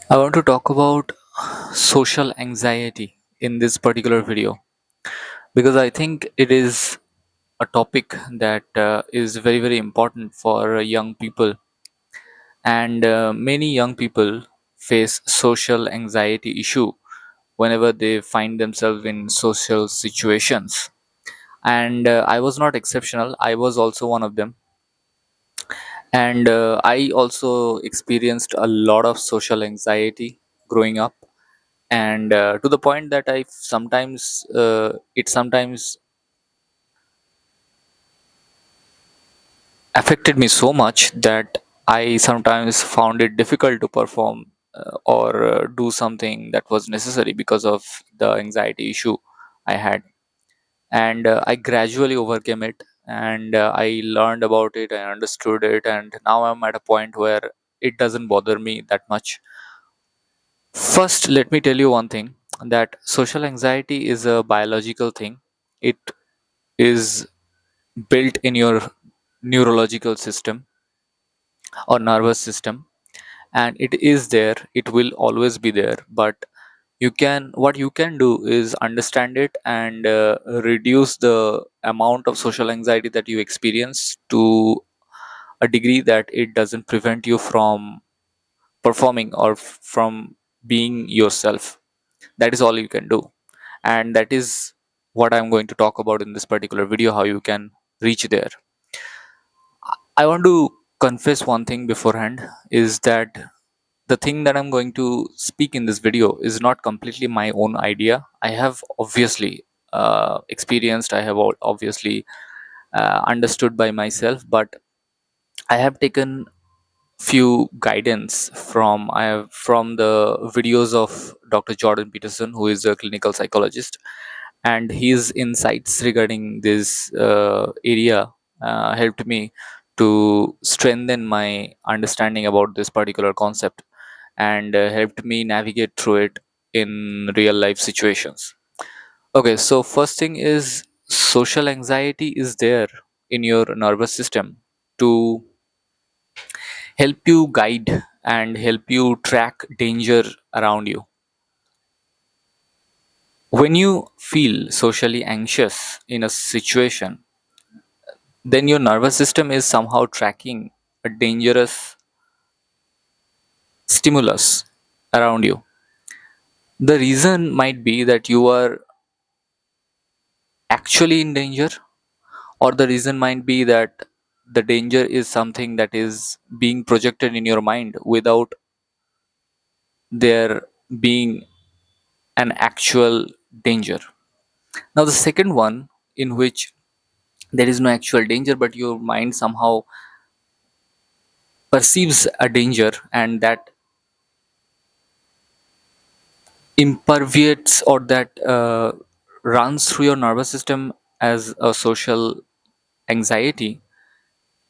I want to talk about social anxiety in this particular video because I think it is a topic that is very, very important for young people, and many young people face social anxiety issue whenever they find themselves in social situations. And I was not exceptional, I was also one of them. And I also experienced a lot of social anxiety growing up, and to the point that I sometimes it sometimes affected me so much that I sometimes found it difficult to perform or do something that was necessary because of the anxiety issue I had. And I gradually overcame it, and I learned about it, I understood it, and now I'm at a point where it doesn't bother me that much. First, let me tell you one thing, that social anxiety is a biological thing. It is built in your neurological system or nervous system, and it is there, it will always be there. But what you can do is understand it and reduce the amount of social anxiety that you experience to a degree that it doesn't prevent you from performing or from being yourself. That is all you can do, and that is what I'm going to talk about in this particular video, how you can reach there. I want to confess one thing beforehand, is that the thing that I'm going to speak in this video is not completely my own idea. I have obviously experienced, I have obviously understood by myself, but I have taken few guidance from the videos of Dr. Jordan Peterson, who is a clinical psychologist, and his insights regarding this area helped me to strengthen my understanding about this particular concept, and helped me navigate through it in real life situations. Okay, so first thing is, social anxiety is there in your nervous system to help you guide and help you track danger around you. When you feel socially anxious in a situation, then your nervous system is somehow tracking a dangerous stimulus around you. The reason might be that you are actually in danger, or the reason might be that the danger is something that is being projected in your mind without there being an actual danger. Now, the second one, in which there is no actual danger, but your mind somehow perceives a danger, and that imperviates, or that runs through your nervous system as a social anxiety,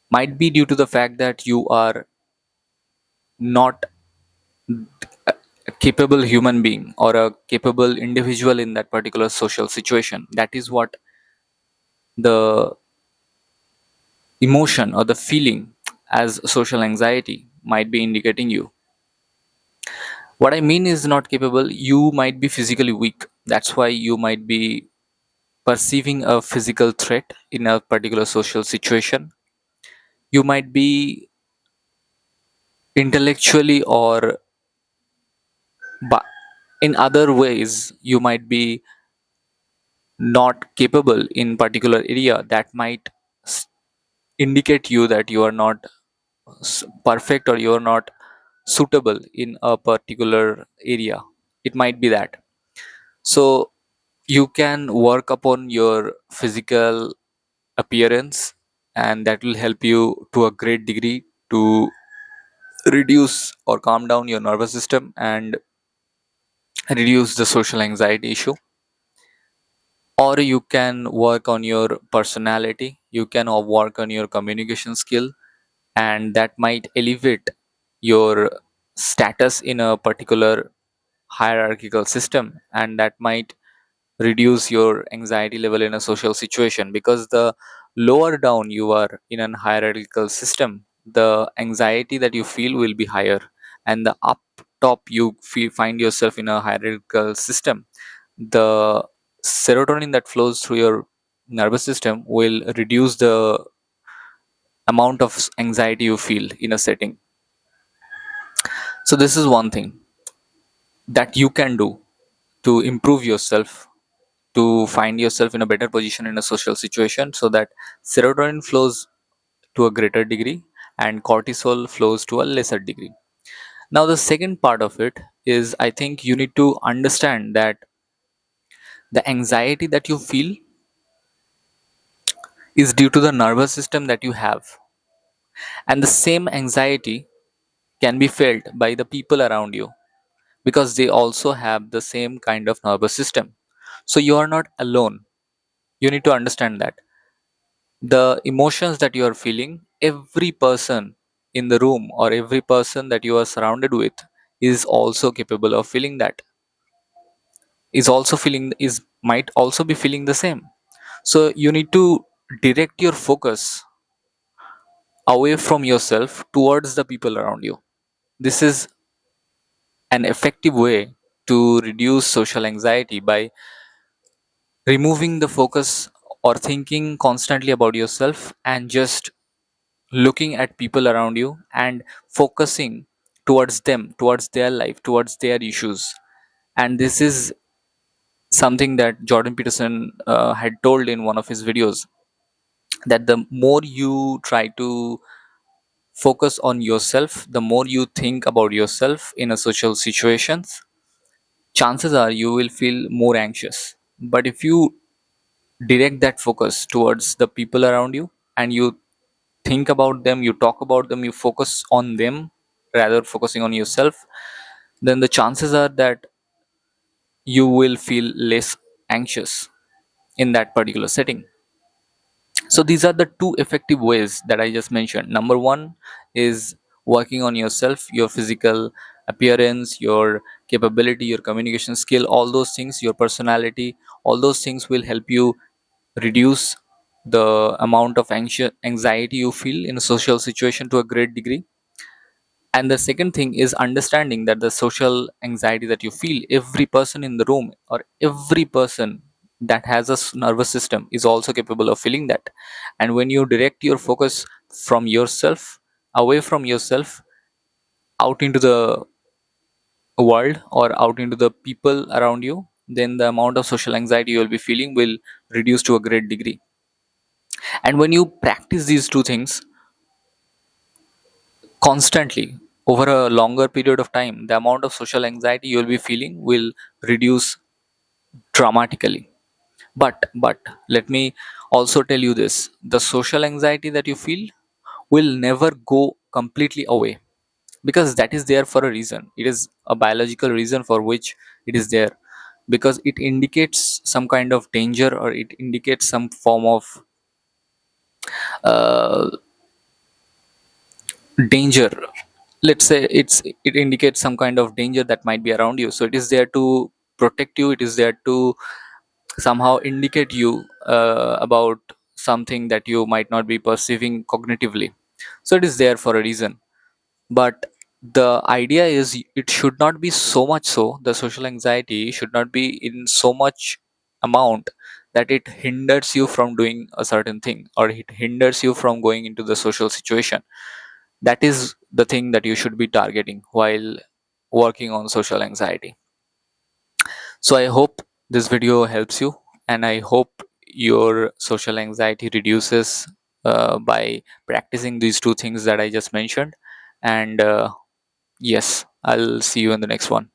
might be due to the fact that you are not a capable human being or a capable individual in that particular social situation. That is what the emotion or the feeling as social anxiety might be indicating you. What I mean is, not capable, you might be physically weak. That's why you might be perceiving a physical threat in a particular social situation. You might be intellectually, or but in other ways you might be not capable in particular area that might s- indicate you that you are not perfect, or you are not suitable in a particular area. It might be that. So you can work upon your physical appearance, and that will help you to a great degree to reduce or calm down your nervous system and reduce the social anxiety issue. Or you can work on your personality, you can work on your communication skill, and that might elevate your status in a particular hierarchical system, and that might reduce your anxiety level in a social situation, because the lower down you are in an hierarchical system, the anxiety that you feel will be higher, and the up top you find yourself in a hierarchical system, the serotonin that flows through your nervous system will reduce the amount of anxiety you feel in a setting. So this is one thing that you can do to improve yourself, to find yourself in a better position in a social situation, so that serotonin flows to a greater degree and cortisol flows to a lesser degree. Now the second part of it is, I think you need to understand that the anxiety that you feel is due to the nervous system that you have, and the same anxiety can be felt by the people around you because they also have the same kind of nervous system. So you are not alone. You need to understand that the emotions that you are feeling, every person in the room or every person that you are surrounded with is also capable of feeling that, is also feeling, is might also be feeling the same. So you need to direct your focus away from yourself towards the people around you. This is an effective way to reduce social anxiety by removing the focus or thinking constantly about yourself and just looking at people around you and focusing towards them, towards their life, towards their issues. And this is something that Jordan Peterson had told in one of his videos, that the more you try to focus on yourself, the more you think about yourself in a social situations, chances are you will feel more anxious. But if you direct that focus towards the people around you and you think about them, you talk about them, you focus on them rather focusing on yourself, then the chances are that you will feel less anxious in that particular setting. So these are the two effective ways that I just mentioned. Number one is working on yourself, your physical appearance, your capability, your communication skill, all those things, your personality, all those things will help you reduce the amount of anxiety you feel in a social situation to a great degree. And the second thing is understanding that the social anxiety that you feel, every person in the room or every person that has a nervous system is also capable of feeling that. And when you direct your focus from yourself, away from yourself, out into the world or out into the people around you, then the amount of social anxiety you will be feeling will reduce to a great degree. And when you practice these two things constantly over a longer period of time, the amount of social anxiety you will be feeling will reduce dramatically. But let me also tell you this, the social anxiety that you feel will never go completely away, because that is there for a reason. It is a biological reason for which it is there, because it indicates some kind of danger or it indicates some form of uh, danger. Let's say it indicates some kind of danger that might be around you, so it is there to protect you, it is there to somehow indicate you about something that you might not be perceiving cognitively. So it is there for a reason. But the idea is it should not be so much, so the social anxiety should not be in so much amount that it hinders you from doing a certain thing or it hinders you from going into the social situation. That is the thing that you should be targeting while working on social anxiety. So I hope this video helps you, and I hope your social anxiety reduces by practicing these two things that I just mentioned. And yes, I'll see you in the next one.